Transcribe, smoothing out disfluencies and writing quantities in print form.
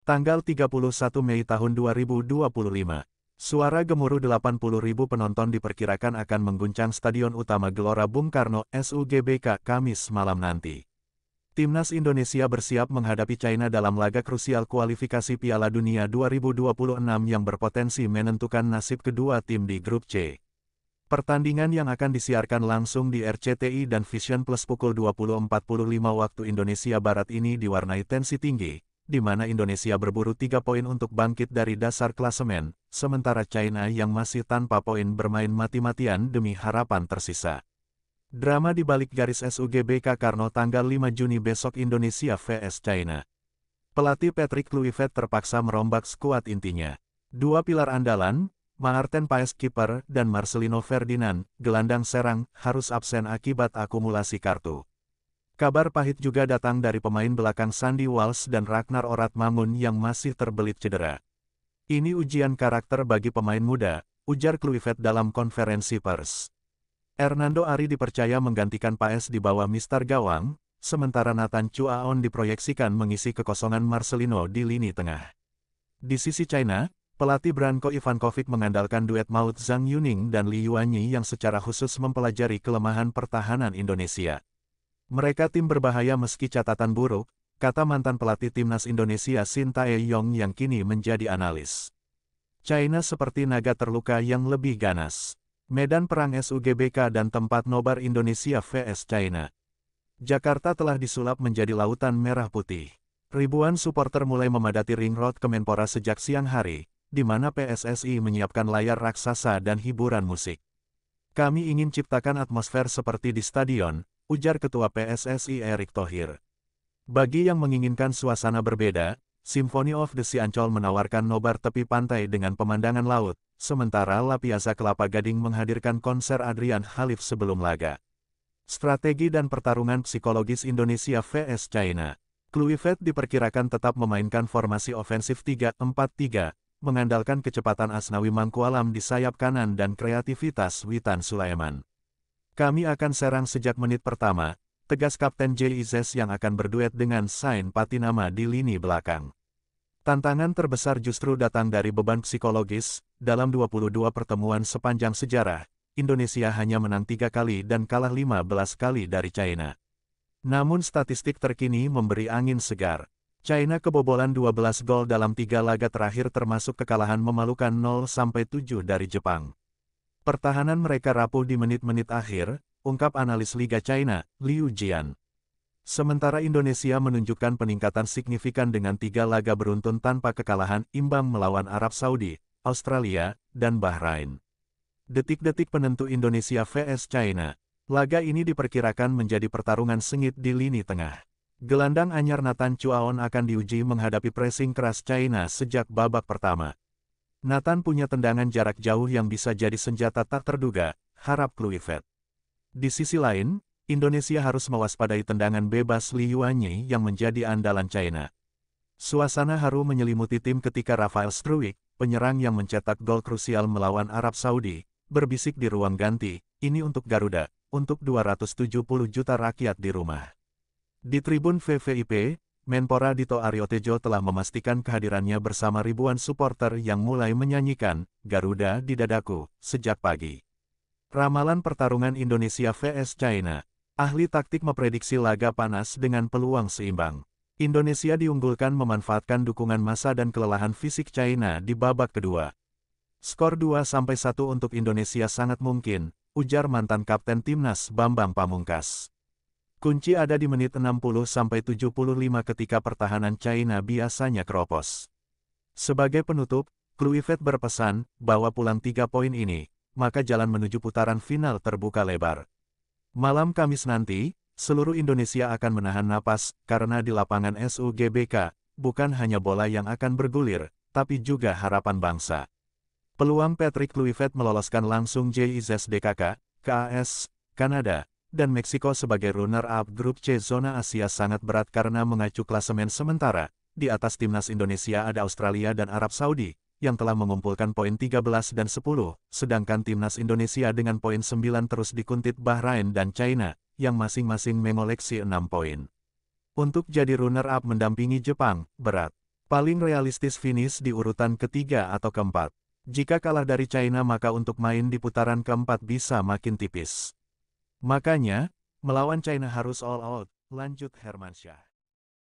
Tanggal 31 Mei tahun 2025. Suara gemuruh 80.000 penonton diperkirakan akan mengguncang Stadion Utama Gelora Bung Karno, SUGBK, Kamis malam nanti. Timnas Indonesia bersiap menghadapi China dalam laga krusial kualifikasi Piala Dunia 2026 yang berpotensi menentukan nasib kedua tim di grup C. Pertandingan yang akan disiarkan langsung di RCTI dan Vision Plus pukul 20.45 waktu Indonesia Barat ini diwarnai tensi tinggi, di mana Indonesia berburu 3 poin untuk bangkit dari dasar klasemen, sementara China yang masih tanpa poin bermain mati-matian demi harapan tersisa. Drama di balik garis SUGBK Karno tanggal 5 Juni besok Indonesia vs China. Pelatih Patrick Kluivert terpaksa merombak skuad intinya. Dua pilar andalan, Maarten Paes kiper dan Marcelino Ferdinand, gelandang serang, harus absen akibat akumulasi kartu. Kabar pahit juga datang dari pemain belakang Sandy Walsh dan Ragnar Oratmangun yang masih terbelit cedera. Ini ujian karakter bagi pemain muda, ujar Kluivert dalam konferensi pers. Hernando Ari dipercaya menggantikan Paes di bawah Mister Gawang, sementara Nathan Chuaon diproyeksikan mengisi kekosongan Marcelino di lini tengah. Di sisi China, pelatih Branko Ivankovic mengandalkan duet maut Zhang Yuning dan Li Yuanyi yang secara khusus mempelajari kelemahan pertahanan Indonesia. Mereka tim berbahaya meski catatan buruk, kata mantan pelatih timnas Indonesia Shin Tae-yong yang kini menjadi analis. China seperti naga terluka yang lebih ganas. Medan perang SUGBK dan tempat nobar Indonesia vs China. Jakarta telah disulap menjadi lautan merah putih. Ribuan supporter mulai memadati ring road Kemenpora sejak siang hari, di mana PSSI menyiapkan layar raksasa dan hiburan musik. Kami ingin ciptakan atmosfer seperti di stadion, ujar Ketua PSSI Erick Thohir. Bagi yang menginginkan suasana berbeda, Symphony of the Sea Ancol menawarkan nobar tepi pantai dengan pemandangan laut, sementara La Piazza Kelapa Gading menghadirkan konser Adrian Khalif sebelum laga. Strategi dan pertarungan psikologis Indonesia vs China. Kluivert diperkirakan tetap memainkan formasi ofensif 3-4-3, mengandalkan kecepatan Asnawi Mangkualam di sayap kanan dan kreativitas Witan Sulaiman. Kami akan serang sejak menit pertama, tegas Kapten JIZS yang akan berduet dengan Sain Patinama di lini belakang. Tantangan terbesar justru datang dari beban psikologis. Dalam 22 pertemuan sepanjang sejarah, Indonesia hanya menang 3 kali dan kalah 15 kali dari China. Namun statistik terkini memberi angin segar. China kebobolan 12 gol dalam 3 laga terakhir termasuk kekalahan memalukan 0-7 dari Jepang. Pertahanan mereka rapuh di menit-menit akhir, ungkap analis Liga China, Liu Jian. Sementara Indonesia menunjukkan peningkatan signifikan dengan 3 laga beruntun tanpa kekalahan imbang melawan Arab Saudi, Australia, dan Bahrain. Detik-detik penentu Indonesia vs China. Laga ini diperkirakan menjadi pertarungan sengit di lini tengah. Gelandang anyar Nathan Chuaon akan diuji menghadapi pressing keras China sejak babak pertama. Nathan punya tendangan jarak jauh yang bisa jadi senjata tak terduga, harap Kluivert. Di sisi lain, Indonesia harus mewaspadai tendangan bebas Li Yuanyi yang menjadi andalan China. Suasana haru menyelimuti tim ketika Rafael Struijk, penyerang yang mencetak gol krusial melawan Arab Saudi, berbisik di ruang ganti, ini untuk Garuda, untuk 270 juta rakyat di rumah. Di tribun VVIP, Menpora Dito Aryo Tejo telah memastikan kehadirannya bersama ribuan supporter yang mulai menyanyikan Garuda di dadaku sejak pagi. Ramalan pertarungan Indonesia vs China. Ahli taktik memprediksi laga panas dengan peluang seimbang. Indonesia diunggulkan memanfaatkan dukungan massa dan kelelahan fisik China di babak kedua. Skor 2-1 untuk Indonesia sangat mungkin, ujar mantan kapten timnas Bambang Pamungkas. Kunci ada di menit 60-75 ketika pertahanan China biasanya keropos. Sebagai penutup, Kluivert berpesan, bawa pulang 3 poin ini, maka jalan menuju putaran final terbuka lebar. Malam Kamis nanti, seluruh Indonesia akan menahan napas, karena di lapangan SUGBK, bukan hanya bola yang akan bergulir, tapi juga harapan bangsa. Peluang Patrick Kluivert meloloskan langsung JIZS DKK, KAS, Kanada, dan Meksiko sebagai runner-up grup C zona Asia sangat berat karena mengacu klasemen sementara. Di atas timnas Indonesia ada Australia dan Arab Saudi, yang telah mengumpulkan poin 13 dan 10, sedangkan timnas Indonesia dengan poin 9 terus dikuntit Bahrain dan China, yang masing-masing mengoleksi 6 poin. Untuk jadi runner-up mendampingi Jepang, berat. Paling realistis finish di urutan ketiga atau keempat. Jika kalah dari China maka untuk main di putaran keempat bisa makin tipis. Makanya, melawan China harus all out, lanjut Hermansyah.